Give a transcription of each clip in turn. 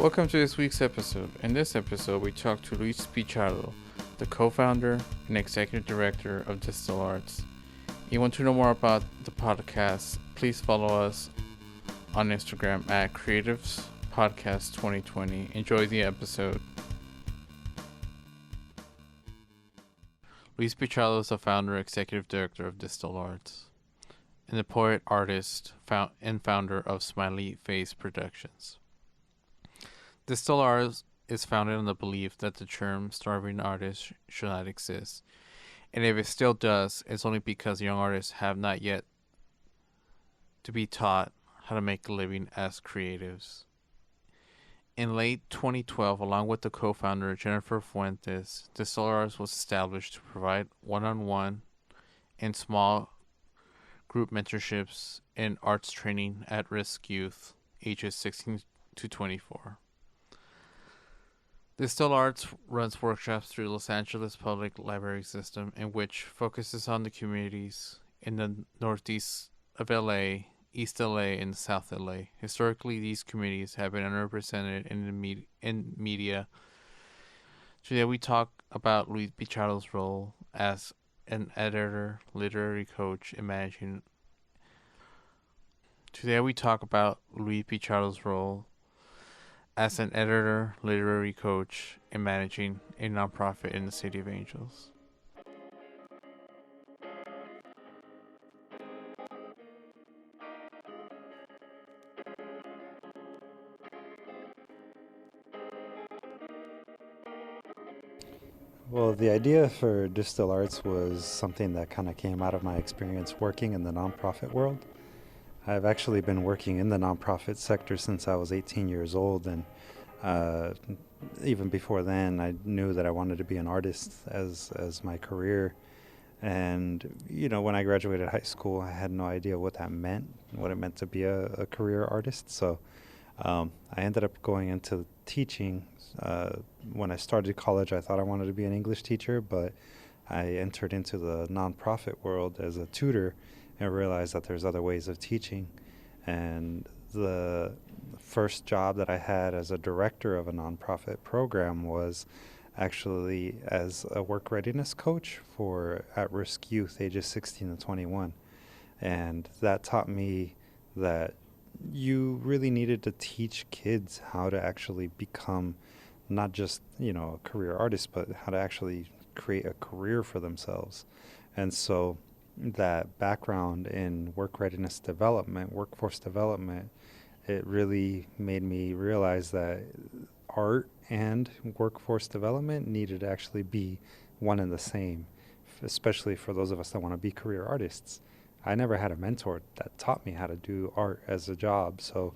Welcome to this week's episode. In this episode, we talk to Luis Pichardo, the co-founder and executive director of DSTL Arts. If you want to know more about the podcast, please follow us on Instagram at Creatives Podcast 2020. Enjoy the episode. Luis Pichardo is the founder and executive director of DSTL Arts, and the poet, artist, and founder of Smiley Face Productions. DSTL Arts is founded on the belief that the term starving artist should not exist, and if it still does, it's only because young artists have not yet to be taught how to make a living as creatives. In late 2012, along with the co-founder Jennifer Fuentes, DSTL Arts was established to provide one-on-one and small group mentorships and arts training at-risk youth ages 16 to 24. DSTL Arts runs workshops through the Los Angeles Public Library System, in which focuses on the communities in the northeast of LA, East LA, and South LA. Historically, these communities have been underrepresented in media. Today, we talk about Luis Pichardo's role as an editor, literary coach, and managing. Today, we talk about Luis Pichardo's role as an editor, literary coach, and managing a nonprofit in the City of Angels. Well, the idea for DSTL Arts was something that kind of came out of my experience working in the nonprofit world. I've actually been working in the nonprofit sector since I was 18 years old, and even before then, I knew that I wanted to be an artist as my career. And, when I graduated high school, I had no idea what that meant, what it meant to be a career artist. So I ended up going into teaching. When I started college, I thought I wanted to be an English teacher, but I entered into the nonprofit world as a tutor and realized that there's other ways of teaching. And the first job that I had as a director of a nonprofit program was actually as a work readiness coach for at-risk youth ages 16 to 21. And that taught me that you really needed to teach kids how to actually become not just, a career artist, but how to actually create a career for themselves. And so that background in work readiness development, workforce development, it really made me realize that art and workforce development needed to actually be one and the same, especially for those of us that want to be career artists. I never had a mentor that taught me how to do art as a job, so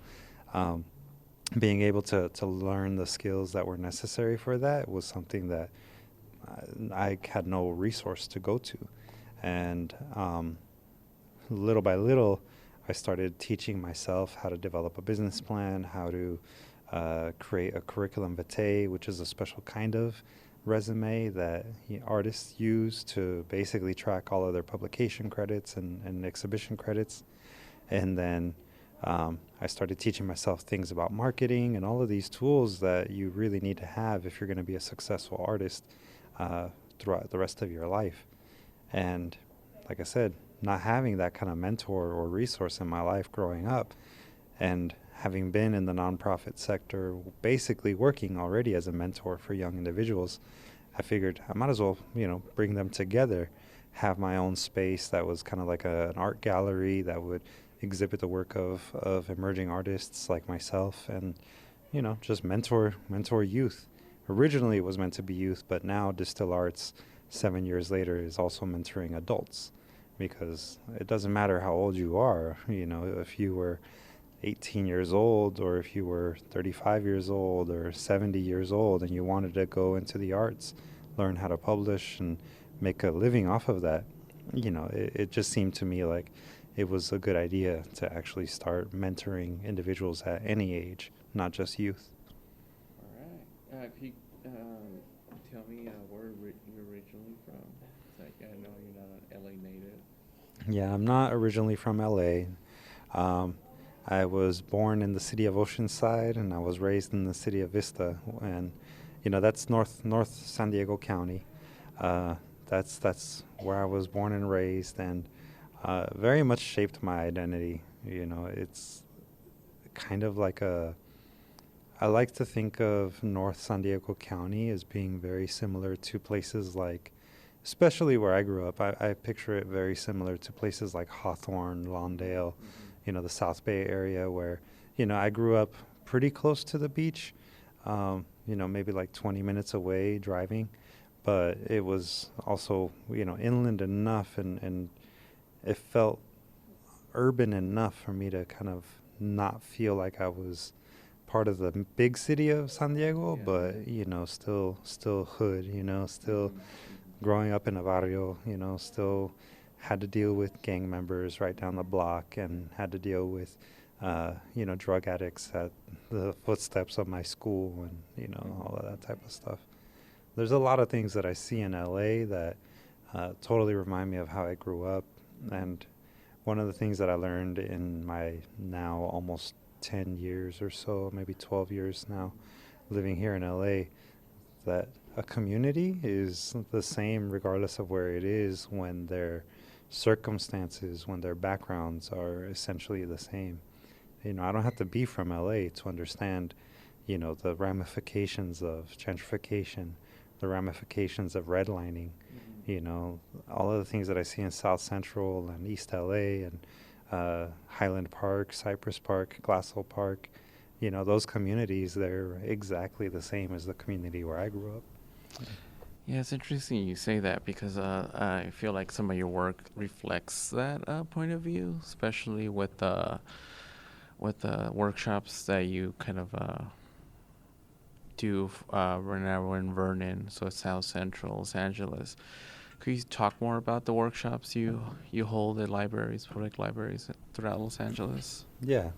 being able to learn the skills that were necessary for that was something that I had no resource to go to. And little by little, I started teaching myself how to develop a business plan, how to create a curriculum vitae, which is a special kind of resume that artists use to basically track all of their publication credits and exhibition credits. And then I started teaching myself things about marketing and all of these tools that you really need to have if you're going to be a successful artist throughout the rest of your life. And like I said, not having that kind of mentor or resource in my life growing up, and having been in the nonprofit sector, basically working already as a mentor for young individuals, I figured I might as well, bring them together, have my own space that was kind of like an art gallery that would exhibit the work of emerging artists like myself, and, just mentor youth. Originally, it was meant to be youth, but now DSTL Arts, 7 years later, is also mentoring adults, because it doesn't matter how old you are. If you were 18 years old, or if you were 35 years old or 70 years old and you wanted to go into the arts, learn how to publish and make a living off of that, it just seemed to me like it was a good idea to actually start mentoring individuals at any age, not just youth. All right. Can you tell me where you're originally from? I know you're not an LA native. Yeah, I'm not originally from LA. I was born in the city of Oceanside, and I was raised in the city of Vista, and that's North San Diego County. Uh, that's where I was born and raised, and very much shaped my identity. It's kind of like I like to think of North San Diego County as being very similar to places like, especially where I grew up. I picture it very similar to places like Hawthorne, Lawndale, the South Bay area where, I grew up pretty close to the beach, maybe like 20 minutes away driving, but it was also, inland enough and it felt urban enough for me to kind of not feel like I was part of the big city of San Diego, but still hood, still growing up in a barrio, still had to deal with gang members right down the block and had to deal with drug addicts at the footsteps of my school and all of that type of stuff. There's a lot of things that I see in LA that totally remind me of how I grew up. And one of the things that I learned in my now almost 10 years or so, maybe 12 years now, living here in LA, that a community is the same regardless of where it is when their circumstances, when their backgrounds are essentially the same. I don't have to be from LA to understand, the ramifications of gentrification, the ramifications of redlining, all of the things that I see in South Central and East LA and Highland Park, Cypress Park, Glassell Park, those communities, they're exactly the same as the community where I grew up. Yeah, it's interesting you say that because I feel like some of your work reflects that point of view, especially with the workshops that you kind of do right now in Vernon, so South Central, Los Angeles. Could you talk more about the workshops you hold at libraries, public libraries throughout Los Angeles? Yeah.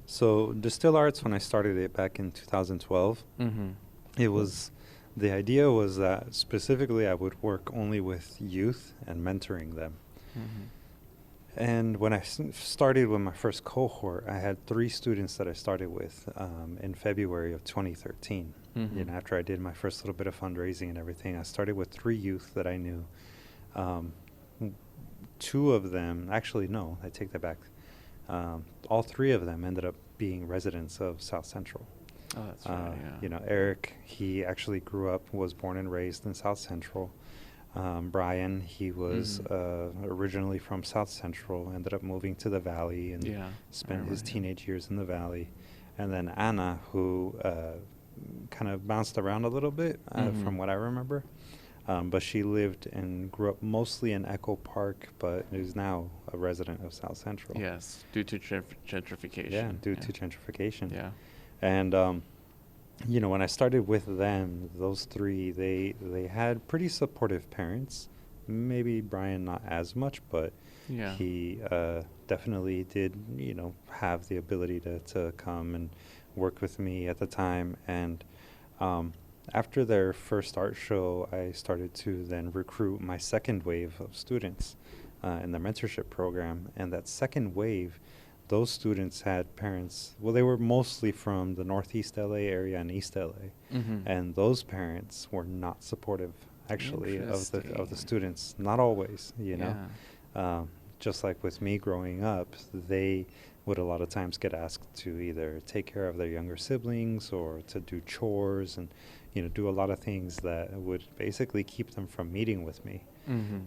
So DSTL Arts, when I started it back in 2012, the idea was that specifically I would work only with youth and mentoring them. And when I started with my first cohort, I had 3 students that I started with in February of 2013. After I did my first little bit of fundraising and everything, I started with 3 youth that I knew. 2 of them, actually, no, I take that back. All 3 of them ended up being residents of South Central. Oh, that's right, yeah. Eric, he actually was born and raised in South Central. Brian, he was originally from South Central, ended up moving to the Valley and spent his teenage years in the Valley. And then Anna, who kind of bounced around a little bit from what I remember. But she lived and grew up mostly in Echo Park, but is now a resident of South Central. Yes, due to gentrification. Yeah, due to gentrification. Yeah. And when I started with them, those 3, they had pretty supportive parents. Maybe Brian not as much, but he definitely did, have the ability to come and work with me at the time. And after their first art show, I started to then recruit my second wave of students in the mentorship program. And that second wave, those students had parents, well, they were mostly from the Northeast LA area and East LA. And those parents were not supportive, actually, of the students. Not always, just like with me growing up, they would a lot of times get asked to either take care of their younger siblings or to do chores and, do a lot of things that would basically keep them from meeting with me.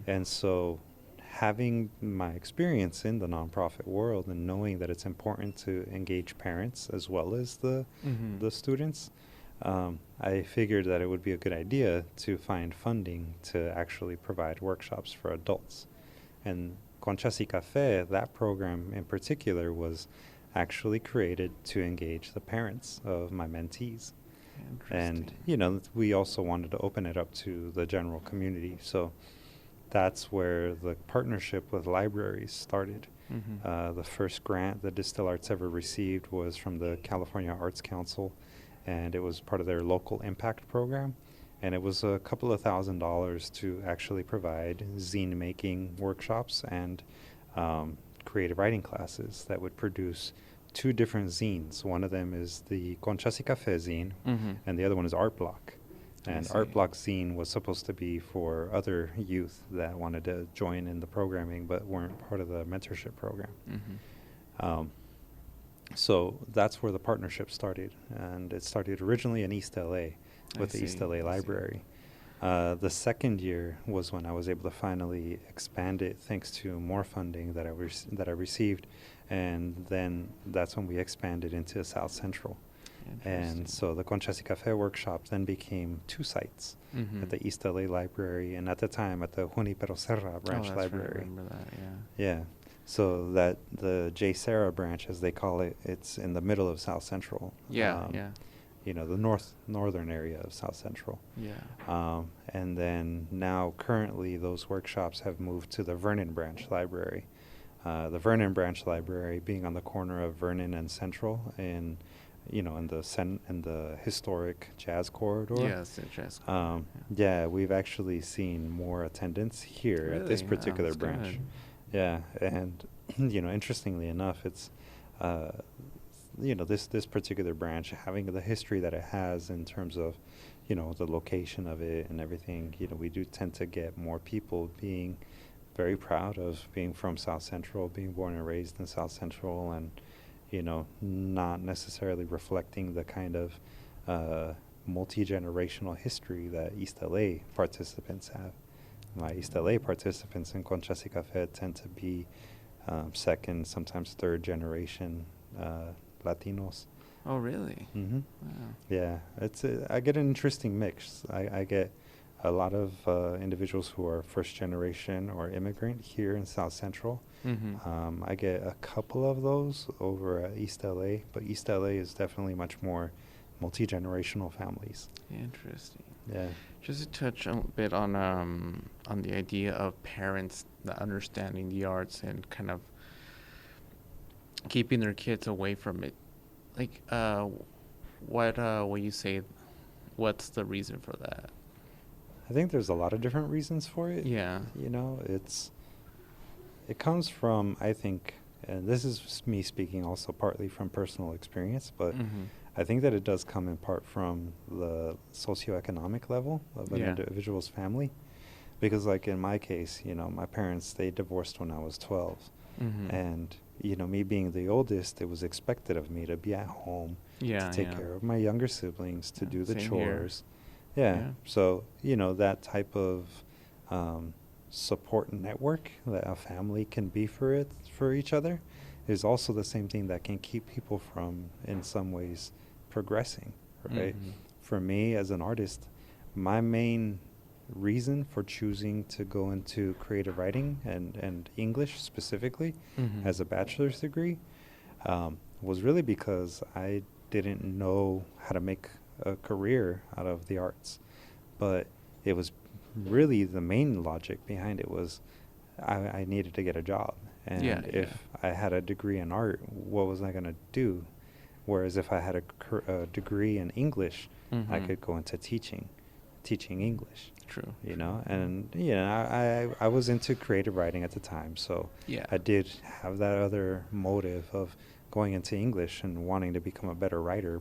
And so having my experience in the nonprofit world and knowing that it's important to engage parents as well as the students, I figured that it would be a good idea to find funding to actually provide workshops for adults. And Conchas y Café, that program in particular, was actually created to engage the parents of my mentees. And, we also wanted to open it up to the general community. So that's where the partnership with libraries started. The first grant that DSTL Arts ever received was from the California Arts Council, and it was part of their local impact program. And it was a couple of $1,000s to actually provide zine making workshops and creative writing classes that would produce two different zines. One of them is the Conchas y Café zine, and the other one is Art Block. And Art Block zine was supposed to be for other youth that wanted to join in the programming but weren't part of the mentorship program. So that's where the partnership started. And it started originally in East LA with the East LA Library. The second year was when I was able to finally expand it thanks to more funding that I received. And then that's when we expanded into South Central. And so the Conchas y Café workshop then became two sites, at the East LA Library and at the time at the Junipero Serra branch library. I remember that, Yeah. So that the J. Serra branch, as they call it, it's in the middle of South Central. You know, the northern area of South Central. And then now currently those workshops have moved to the Vernon branch library. The Vernon branch library being on the corner of Vernon and Central in the historic jazz corridor. Yes, the jazz corridor. We've actually seen more attendance here at this particular branch. Good. Yeah, and interestingly enough, it's this particular branch having the history that it has in terms of the location of it and everything. We do tend to get more people being very proud of being from South Central, being born and raised in South Central, and not necessarily reflecting the kind of multi-generational history that East LA participants have. My East LA participants in Conchas y Café tend to be second, sometimes third generation Latinos. Oh, really? Wow. Yeah, I get an interesting mix. I get a lot of individuals who are first generation or immigrant here in South Central. I get a couple of those over at East LA, but East LA is definitely much more multi-generational families. Interesting. Yeah. Just to touch a bit on the idea of parents not understanding the arts and kind of keeping their kids away from it. Like, what will you say? What's the reason for that? I think there's a lot of different reasons for it. Yeah. It comes from, I think, and this is me speaking also partly from personal experience, but I think that it does come in part from the socioeconomic level of an individual's family. Because like in my case, my parents, they divorced when I was 12. And, me being the oldest, it was expected of me to be at home, to take care of my younger siblings, to do the chores. So, that type of support network that a family can be for each other is also the same thing that can keep people from, in some ways, progressing, right? For me as an artist, my main reason for choosing to go into creative writing and English specifically as a bachelor's degree was really because I didn't know how to make a career out of the arts. But it was really the main logic behind it was I needed to get a job. And if I had a degree in art, what was I going to do? Whereas if I had a degree in English, I could go into teaching English. True. And I was into creative writing at the time, so I did have that other motive of going into English and wanting to become a better writer,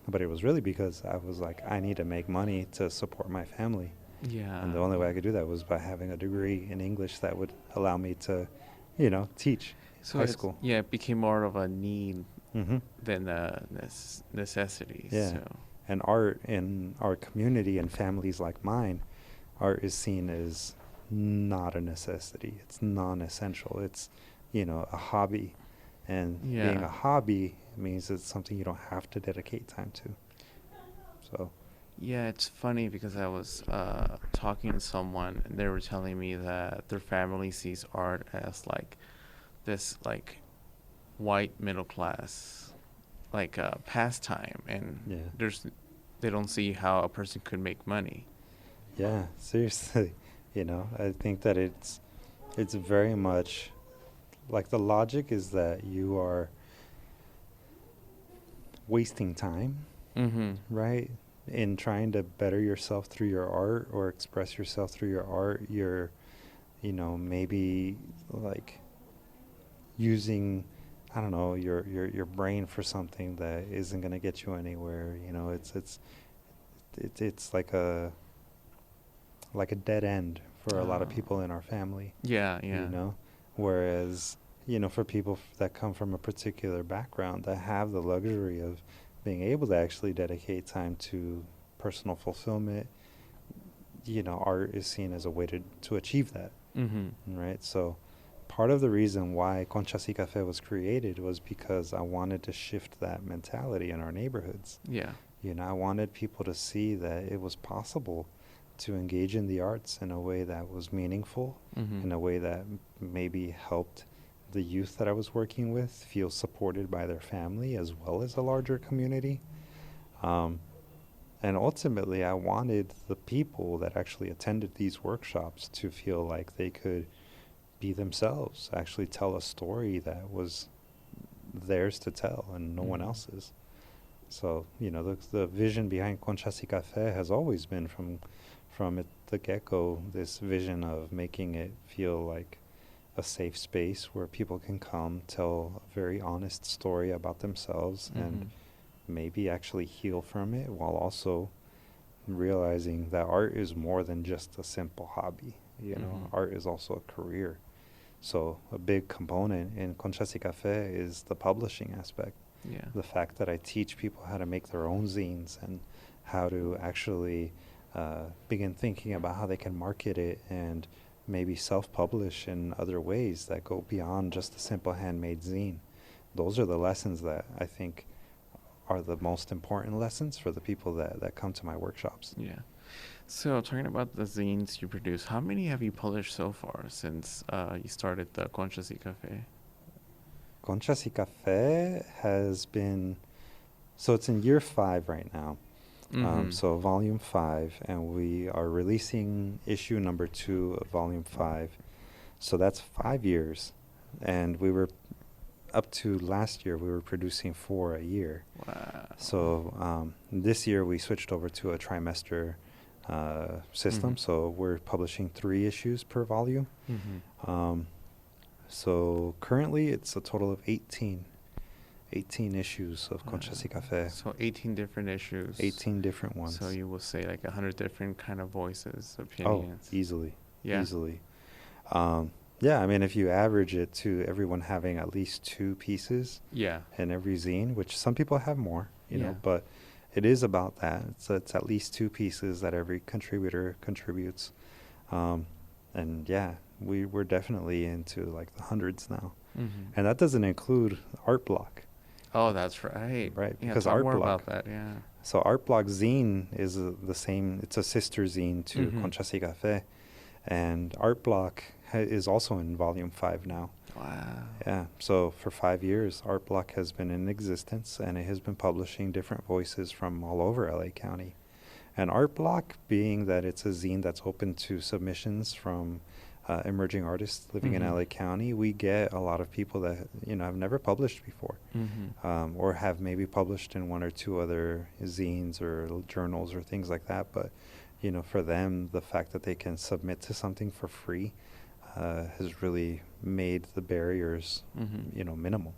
but it was really because I was like, I need to make money to support my family. And the only way I could do that was by having a degree in English that would allow me to, teach high school. It became more of a need than a necessity. So. And art in our community and families like mine, art is seen as not a necessity. It's non-essential. It's, a hobby. And being a hobby means it's something you don't have to dedicate time to. So. Yeah, it's funny because I was talking to someone and they were telling me that their family sees art as like this like white middle class like pastime, and they don't see how a person could make money. Yeah, seriously. I think that it's very much like the logic is that you are wasting time, right? In trying to better yourself through your art or express yourself through your art. You're, maybe like using I don't know, your brain for something that isn't going to get you anywhere. You know, it's like a dead end for a lot of people in our family. Yeah, You yeah. know, whereas, you know, for people that come from a particular background that have the luxury of being able to actually dedicate time to personal fulfillment, you know, art is seen as a way to achieve that, Mm-hmm. right? So part of the reason why Conchas y Café was created was because I wanted to shift that mentality in our neighborhoods. Yeah. You know, I wanted people to see that it was possible to engage in the arts in a way that was meaningful, Mm-hmm. in a way that maybe helped the youth that I was working with feel supported by their family as well as a larger community. Um, and ultimately, I wanted the people that actually attended these workshops to feel like they could be themselves, actually tell a story that was theirs to tell and no one Mm-hmm. else's. So, you know, the vision behind Conchas y Café has always been from the get-go, this vision of making it feel like a safe space where people can come tell a very honest story about themselves Mm-hmm. and maybe actually heal from it, while also realizing that art is more than just a simple hobby. You know, Mm-hmm. art is also a career. So a big component in Conchas y Café is the publishing aspect. Yeah. The fact that I teach people how to make their own zines and how to actually begin thinking about how they can market it and maybe self-publish in other ways that go beyond just a simple handmade zine. Those are the lessons that I think are the most important lessons for the people that come to my workshops. Yeah. So, talking about the zines you produce, how many have you published so far since you started the Conchas y Café? Conchas y Café has been, so it's in year 5 right now. Mm-hmm. So volume 5, and we are releasing issue number 2 of volume 5. So that's 5 years, and we were up to last year we were producing 4 a year. Wow. So this year we switched over to a trimester system. Mm-hmm. So we're publishing 3 issues per volume. Mm-hmm. So currently it's a total of 18 issues of Conchas y Café. So 18 different issues. 18 different ones. So you will say like 100 different kind of voices, Oh, opinions. easily. Yeah. Easily. Yeah, I mean, if you average it to everyone having at least 2 pieces Yeah. in every zine, which some people have more, you Yeah. know, but it is about that. It's at least 2 pieces that every contributor contributes. And yeah, we're definitely into like the hundreds now. Mm-hmm. And that doesn't include Art Block. Oh, that's right. Right, Yeah, because talk Art more Block- about that. Yeah. So Art Block zine is the same, it's a sister zine to Mhm. Conchas y Café. And Art Block is also in volume 5 now. Wow. Yeah, so for 5 years, Art Block has been in existence, and it has been publishing different voices from all over LA County. And Art Block, being that it's a zine that's open to submissions from emerging artists living Mhm. in LA County, we get a lot of people that, you know, have never published before, Mm-hmm. or have maybe published in 1 or 2 other zines or journals or things like that. But, you know, for them, the fact that they can submit to something for free has really made the barriers, Mm-hmm. you know, minimal.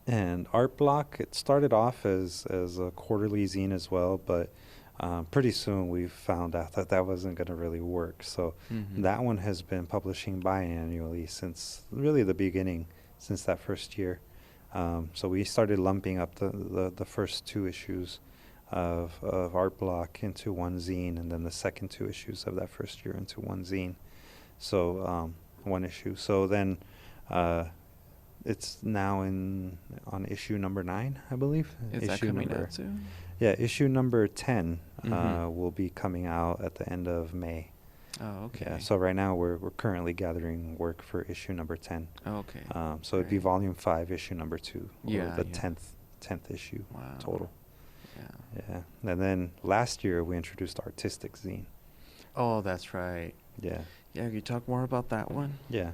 And Art Block, it started off as a quarterly zine as well, but pretty soon we found out that wasn't going to really work. So Mm-hmm. that one has been publishing biannually since really the beginning, since that first year. So we started lumping up the first 2 issues of Art Block into 1 zine, and then the second 2 issues of that first year into 1 zine. So 1 issue. So then it's now on issue number 9, I believe. Is issue that coming number, out soon? Yeah, issue number 10 Mhm. will be coming out at the end of May. Oh, okay. Yeah, so right now we're currently gathering work for issue number 10. Okay. So it'd be Great. volume 5, issue number 2, or Yeah, the yeah. 10th issue Wow. total. Yeah. Yeah, and then last year we introduced Artistic Zine. Oh, that's right. Yeah, Yeah, can you talk more about that one? yeah.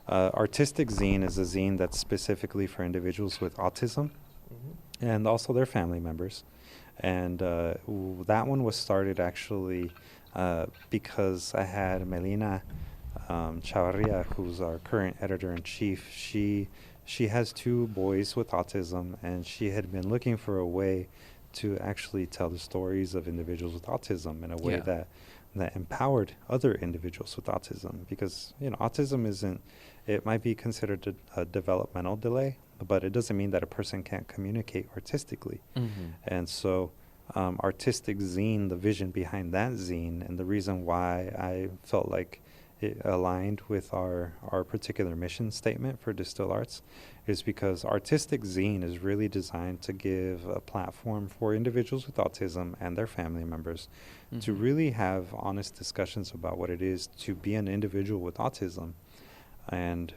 Artistic Zine is a zine that's specifically for individuals with autism and also their family members. And that one was started actually because I had Melina Chavarria, who's our current editor-in-chief, she has two boys with autism, and she had been looking for a way to actually tell the stories of individuals with autism in a way Yeah. that empowered other individuals with autism, because autism isn't, it might be considered a developmental delay, but it doesn't mean that a person can't communicate artistically. Mm-hmm. And so artistic zine, the vision behind that zine, and the reason why I felt like it aligned with our particular mission statement for Distill Arts is because artistic zine is really designed to give a platform for individuals with autism and their family members to really have honest discussions about what it is to be an individual with autism, and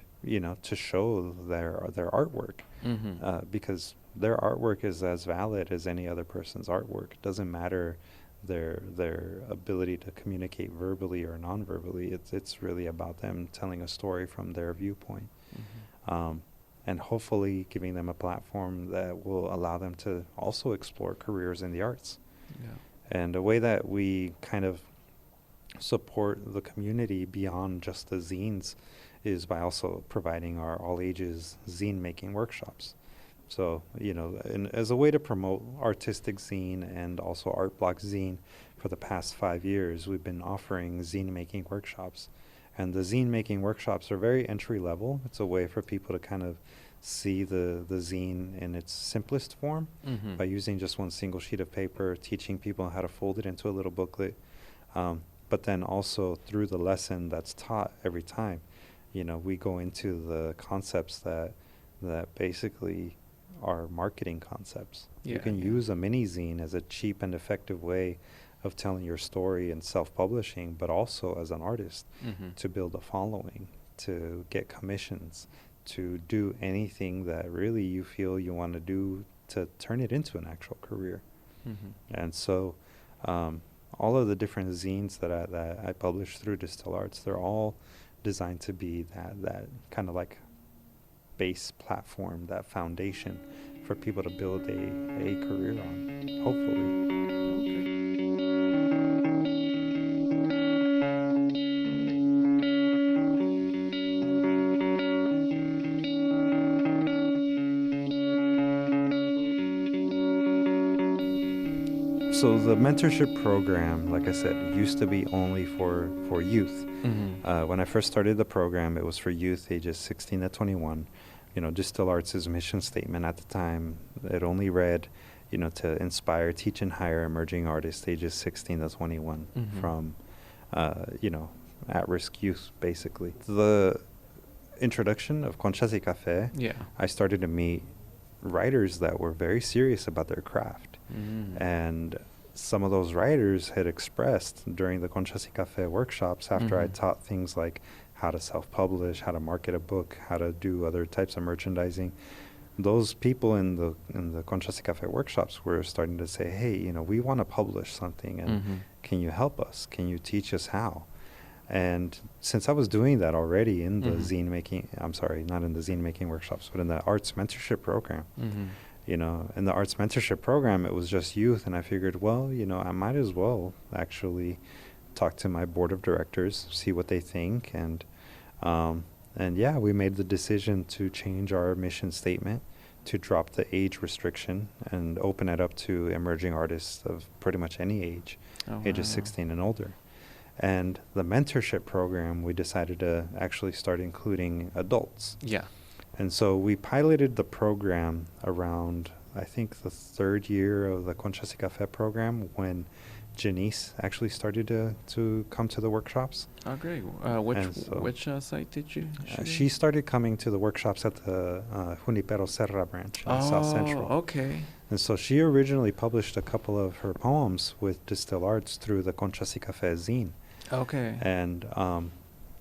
to show their artwork, because their artwork is as valid as any other person's artwork. It doesn't matter their ability to communicate verbally or non-verbally. It's really about them telling a story from their viewpoint, and hopefully giving them a platform that will allow them to also explore careers in the arts. Yeah. And a way that we kind of support the community beyond just the zines is by also providing our all ages zine making workshops. So, as a way to promote artistic zine and also art block zine, for the past 5 years, we've been offering zine making workshops. And the zine making workshops are very entry level. It's a way for people to kind of see the zine in its simplest form by using just one single sheet of paper, teaching people how to fold it into a little booklet. But then also through the lesson that's taught every time, we go into the concepts that basically are marketing concepts. You can use a mini zine as a cheap and effective way of telling your story and self-publishing, but also as an artist to build a following, to get commissions, to do anything that really you feel you want to do to turn it into an actual career. And so all of the different zines that I publish through Distill Arts, they're all designed to be that kind of like base platform, that foundation for people to build a career on, hopefully. So the mentorship program, like I said, used to be only for youth. When I first started the program, it was for youth ages 16 to 21. Distill Arts' mission statement at the time, it only read, to inspire, teach, and hire emerging artists ages 16 to 21 from, at-risk youth, basically. The introduction of Conchas y Café, I started to meet writers that were very serious about their craft. And some of those writers had expressed during the Conchas y Café workshops, after I taught things like how to self-publish, how to market a book, how to do other types of merchandising, those people in the Conchas y Café workshops were starting to say, hey, we want to publish something, and can you help us? Can you teach us how? And since I was doing that already in the zine making, I'm sorry, not in the zine making workshops, but in the arts mentorship program, in the arts mentorship program, it was just youth. And I figured, well, I might as well actually talk to my board of directors, see what they think. And we made the decision to change our mission statement to drop the age restriction and open it up to emerging artists of pretty much any age, ages 16 and older. And the mentorship program, we decided to actually start including adults. And so we piloted the program around, I think, the third year of the Conchas y Café program, when Janice actually started to come to the workshops. Oh, great. Which site did you? She started coming to the workshops at the Junipero Serra branch in South Central. Okay. And so she originally published a couple of her poems with Distill Arts through the Conchas y Café zine. Okay. And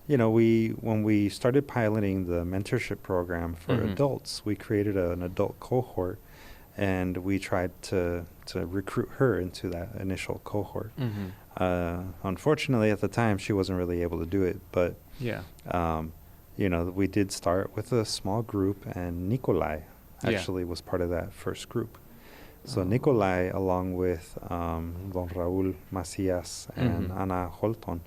when we started piloting the mentorship program for adults, we created an adult cohort, and we tried to recruit her into that initial cohort. Unfortunately, at the time, she wasn't really able to do it, but we did start with a small group, and Nikolai actually was part of that first group. So Nikolai, along with Don Raúl Macías and Ana Holton,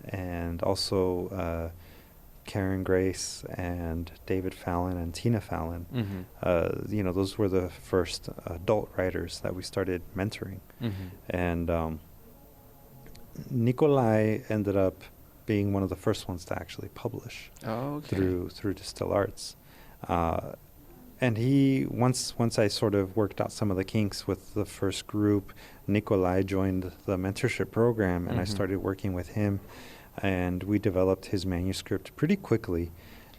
and also Karen Grace and David Fallon and Tina Fallon. Those were the first adult writers that we started mentoring. And Nikolai ended up being one of the first ones to actually publish through DSTL Arts. And he, once I sort of worked out some of the kinks with the first group, Nikolai joined the mentorship program, and I started working with him, and we developed his manuscript pretty quickly.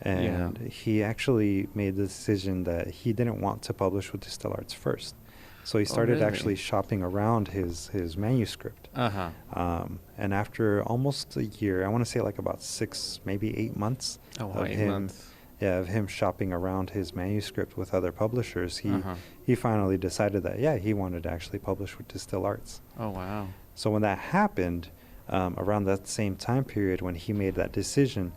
And he actually made the decision that he didn't want to publish with DSTL Arts first. So he started actually shopping around his manuscript. And after almost a year, I want to say like about 6, maybe 8 months of him shopping around his manuscript with other publishers, he finally decided that, he wanted to actually publish with DSTL Arts. Oh, wow. So when that happened, around that same time period when he made that decision,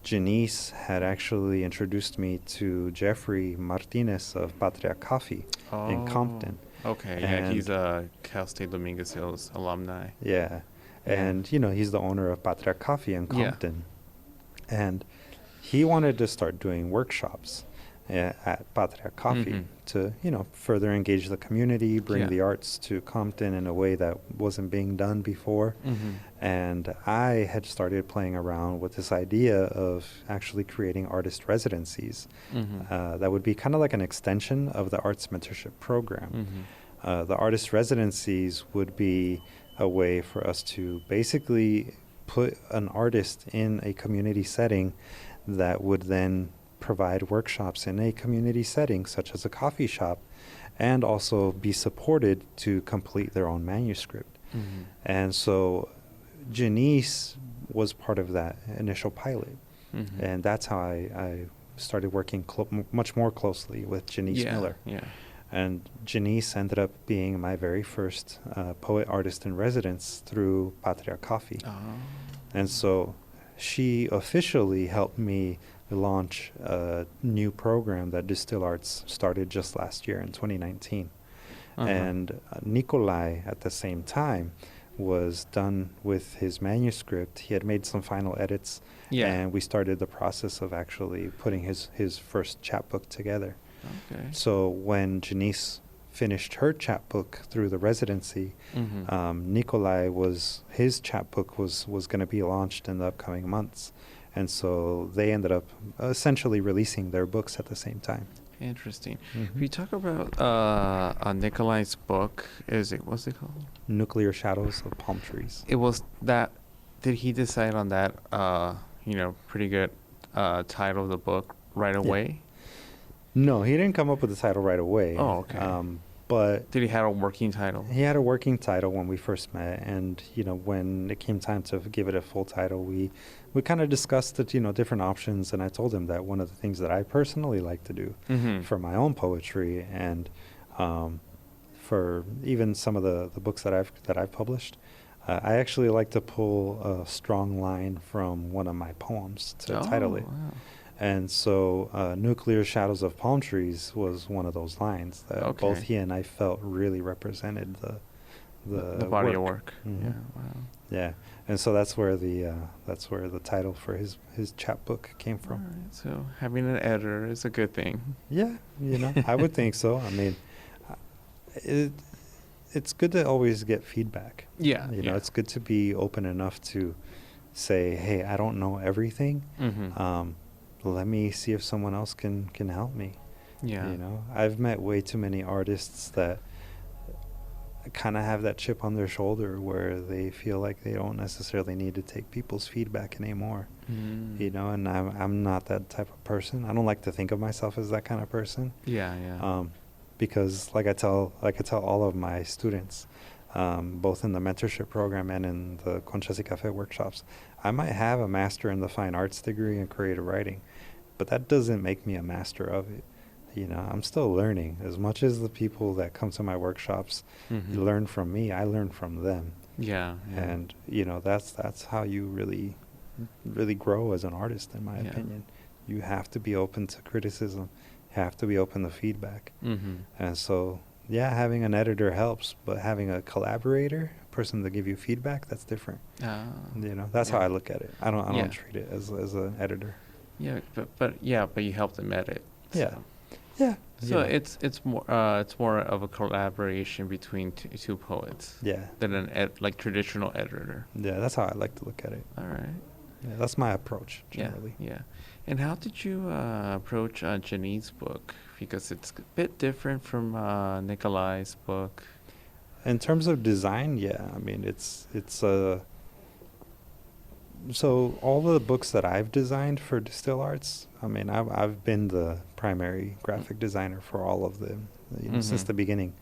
Janice had actually introduced me to Jeffrey Martinez of Patria Coffee in Compton. Okay, he's a Cal State Dominguez Hills alumni. And, he's the owner of Patria Coffee in Compton. And he wanted to start doing workshops at Patria Coffee to, further engage the community, bring the arts to Compton in a way that wasn't being done before. And I had started playing around with this idea of actually creating artist residencies that would be kind of like an extension of the arts mentorship program. The artist residencies would be a way for us to basically put an artist in a community setting that would then provide workshops in a community setting, such as a coffee shop, and also be supported to complete their own manuscript. And so Janice was part of that initial pilot. And that's how I started working much more closely with Janice Miller. And Janice ended up being my very first poet artist in residence through Patria Coffee. And so she officially helped me launch a new program that DSTL Arts started just last year in 2019. And Nikolai, at the same time, was done with his manuscript. He had made some final edits, and we started the process of actually putting his first chapbook together. So when Janice finished her chapbook through the residency, Nikolai his chapbook was going to be launched in the upcoming months. And so they ended up essentially releasing their books at the same time. Interesting. Can you talk about Nikolai's book? What's it called? Nuclear Shadows of Palm Trees. It was that. Did he decide on that? Pretty good title of the book right away. No, he didn't come up with the title right away. Oh, okay. But did he have a working title? He had a working title when we first met, and when it came time to give it a full title, we kind of discussed the different options, and I told him that one of the things that I personally like to do for my own poetry and for even some of the books that I've published, I actually like to pull a strong line from one of my poems to title it. Wow. And so Nuclear Shadows of Palm Trees was one of those lines that both he and I felt really represented the body of work. Yeah, and so that's where the title for his chapbook came from. All right. So having an editor is a good thing. Yeah, I would think so. I mean, it's good to always get feedback. It's good to be open enough to say, hey, I don't know everything. Let me see if someone else can help me. I've met way too many artists that kind of have that chip on their shoulder where they feel like they don't necessarily need to take people's feedback anymore. And I'm not that type of person. I don't like to think of myself as that kind of person. Because like I tell all of my students, both in the mentorship program and in the Conchas y Café workshops, I might have a master in the fine arts degree in creative writing, but that doesn't make me a master of it. I'm still learning. As much as the people that come to my workshops learn from me, I learn from them. And that's how you really, really grow as an artist, in my opinion. You have to be open to criticism. You have to be open to feedback. And so, having an editor helps, but having a collaborator person to give you feedback, that's different. That's yeah. how I look at it. I don't treat it as an editor. Yeah, but you help them edit. Yeah. Yeah. So it's more of a collaboration between two poets. Yeah. Than an like traditional editor. Yeah, that's how I like to look at it. All right. Yeah, that's my approach generally. Yeah. And how did you approach Janine's book? Because it's a bit different from Nikolai's book. In terms of design, yeah, I mean it's so all the books that I've designed for DSTL Arts, I mean I've been the primary graphic designer for all of them, since the beginning,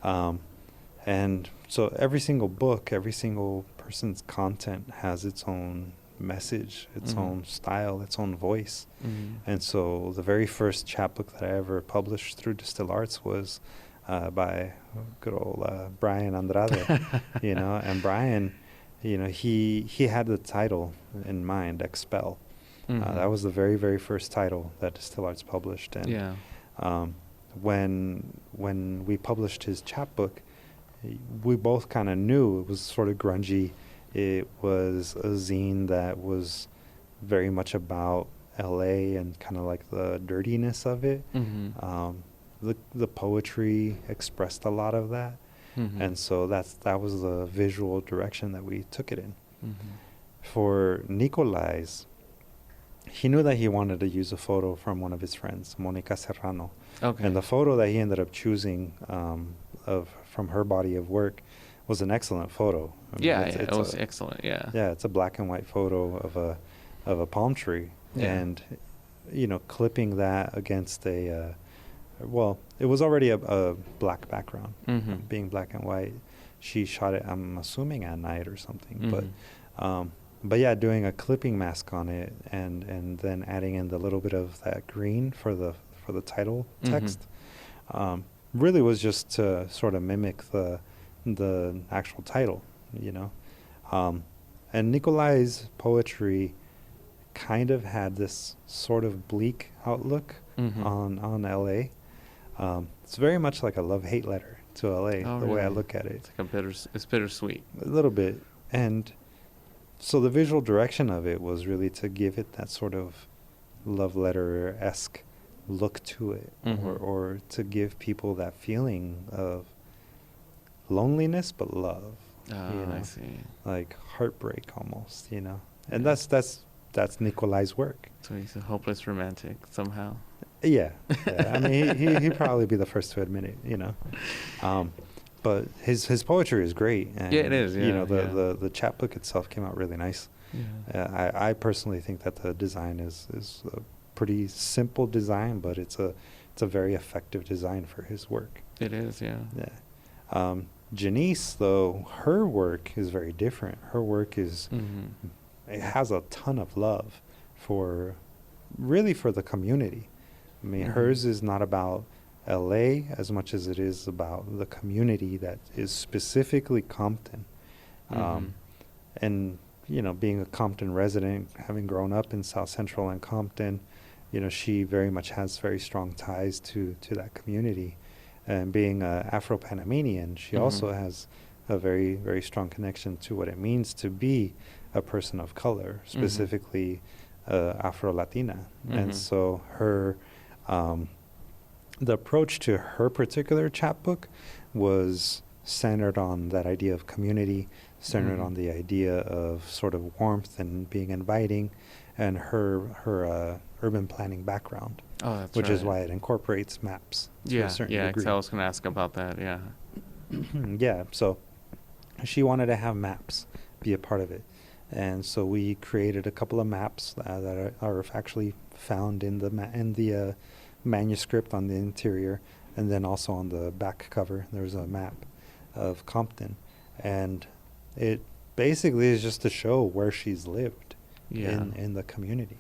and so every single book, every single person's content has its own message, its own style, its own voice, and so the very first chapbook that I ever published through DSTL Arts was by good old Brian Andrade, and Brian, he had the title in mind, Expel. That was the very, very first title that DSTL Arts published. And when we published his chapbook, we both kind of knew it was sort of grungy. It was a zine that was very much about LA and kind of like the dirtiness of it. The poetry expressed a lot of that. And so that was the visual direction that we took it in. For Nikolai's, he knew that he wanted to use a photo from one of his friends, Monica Serrano. Okay. And the photo that he ended up choosing from her body of work was an excellent photo. I mean, it was excellent. Yeah. Yeah, it's a black and white photo of a palm tree, and clipping that against it was already a black background, being black and white. She shot it, I'm assuming, at night or something. But yeah, doing a clipping mask on it and then adding in the little bit of that green for the title text, really was just to sort of mimic the actual title, and Nikolai's poetry kind of had this sort of bleak outlook on LA. It's very much like a love-hate letter to LA, way I look at it. It's bittersweet. A little bit. And so the visual direction of it was really to give it that sort of love letter-esque look to it, or to give people that feeling of loneliness but love. I see. Like heartbreak almost, And that's Nikolai's work. So he's a hopeless romantic somehow. Yeah. I mean, he'd probably be the first to admit it, But his poetry is great. And, it is. Yeah, the chapbook itself came out really nice. Yeah. I personally think that the design is a pretty simple design, but it's a very effective design for his work. It is. Yeah. Yeah. Janice, though, her work is very different. Her work is it has a ton of love for the community. I mean, hers is not about LA as much as it is about the community that is specifically Compton. And, being a Compton resident, having grown up in South Central and Compton, she very much has very strong ties to that community. And being an Afro-Panamanian, she also has a very, very strong connection to what it means to be a person of color, specifically Afro-Latina. And so the approach to her particular chapbook was centered on that idea of community, centered on the idea of sort of warmth and being inviting, and her urban planning background. Oh, that's which right. is why it incorporates maps to a certain degree. I was going to ask about that, yeah. Yeah, so she wanted to have maps be a part of it. And so we created a couple of maps that are actually found in the manuscript on the interior, and then also on the back cover there's a map of Compton. And it basically is just to show where she's lived in the community.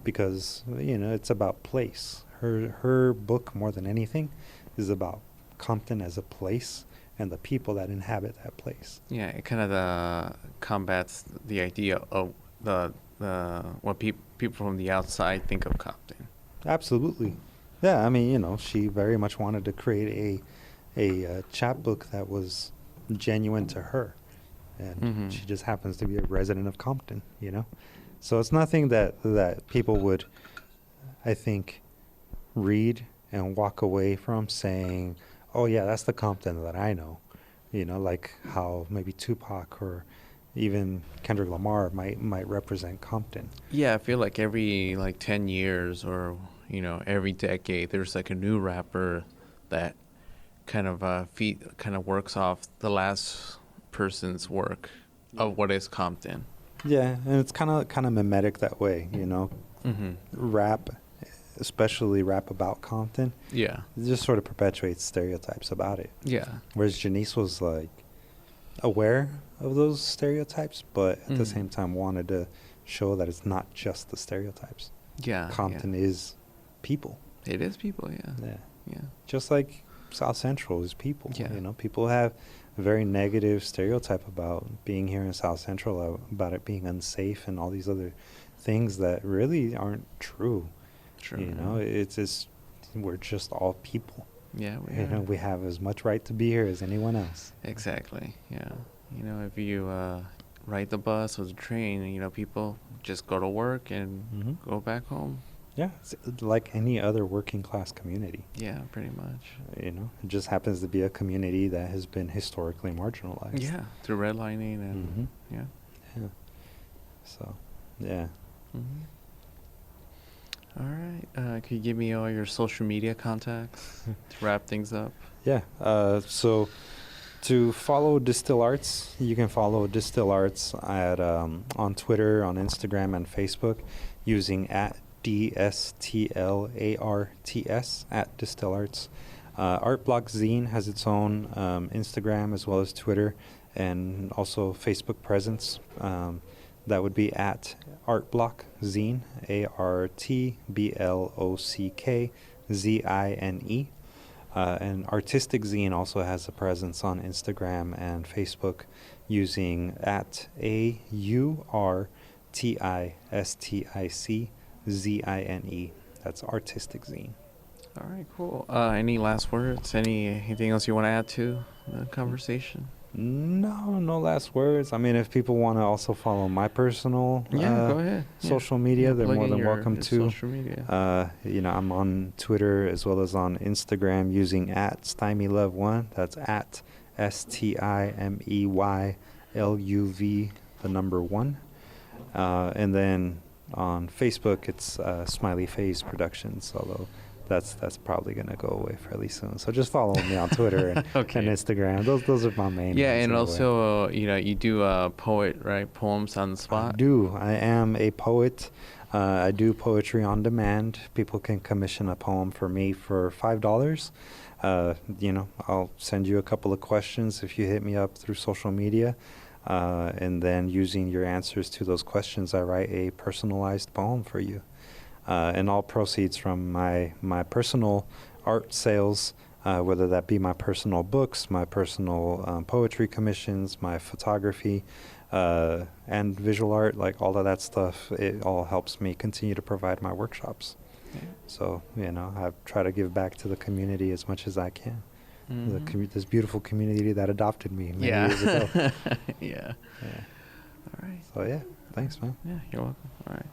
Because, it's about place. Her book, more than anything, is about Compton as a place and the people that inhabit that place. Yeah, it kind of combats the idea of what people from the outside think of Compton. Absolutely. Yeah, I mean, she very much wanted to create a chapbook that was genuine to her. and she just happens to be a resident of Compton, you know. So it's nothing that people would, I think, read and walk away from saying, oh yeah, that's the Compton that I know, you know, like how maybe Tupac or even Kendrick Lamar might represent Compton. Yeah, I feel like every 10 years or, every decade, there's like a new rapper that kind of works off the last person's work of what is Compton. Yeah, and it's kind of mimetic that way, you know. Rap, especially rap about Compton. Yeah. It just sort of perpetuates stereotypes about it. Yeah. Whereas Janice was like aware of those stereotypes, but at the same time wanted to show that it's not just the stereotypes. Yeah. Compton is people. It is people, yeah. Yeah. Yeah. Just like South Central is people. Yeah. You know, people have a very negative stereotype about being here in South Central, about it being unsafe and all these other things that really aren't true. True. You know, it's just, we're just all people. Yeah, You know, we have as much right to be here as anyone else. Exactly. Yeah. You know, if you ride the bus or the train, people just go to work and go back home. Yeah, it's like any other working class community. Yeah, pretty much. You know, it just happens to be a community that has been historically marginalized. Yeah, through redlining and yeah. Yeah. So, yeah. All right. Could you give me all your social media contacts to wrap things up? Yeah. So to follow Distill Arts, you can follow Distill Arts at on Twitter, on Instagram, and Facebook using at DSTL Arts at Distill Arts. Art Block Zine has its own Instagram as well as Twitter and also Facebook presence. That would be at Art Block Zine, ARTBLOCKZINE. And Artistic Zine also has a presence on Instagram and Facebook using at AURTISTICZINE. That's Artistic Zine. All right, cool. Any last words? Anything else you want to add to the conversation? No last words. I mean, if people want to also follow my personal go ahead. social media, they're more than welcome to. Social media. I'm on Twitter as well as on Instagram using at StymieLove1. That's at STIMEYLUV, the number 1. And then on Facebook, it's Smiley Face Productions, although that's probably gonna go away fairly soon. So just follow me on Twitter and, and Instagram. Those are my main. Yeah, and also you do poet, right? Poems on the spot. I do. I am a poet. I do poetry on demand. People can commission a poem for me for $5. I'll send you a couple of questions if you hit me up through social media, and then using your answers to those questions, I write a personalized poem for you. And all proceeds from my personal art sales, whether that be my personal books, my personal poetry commissions, my photography, and visual art, like all of that stuff, it all helps me continue to provide my workshops. Yeah. So, I try to give back to the community as much as I can. This beautiful community that adopted me many years ago. Yeah. All right. So, yeah. Thanks, man. Yeah, you're welcome. All right.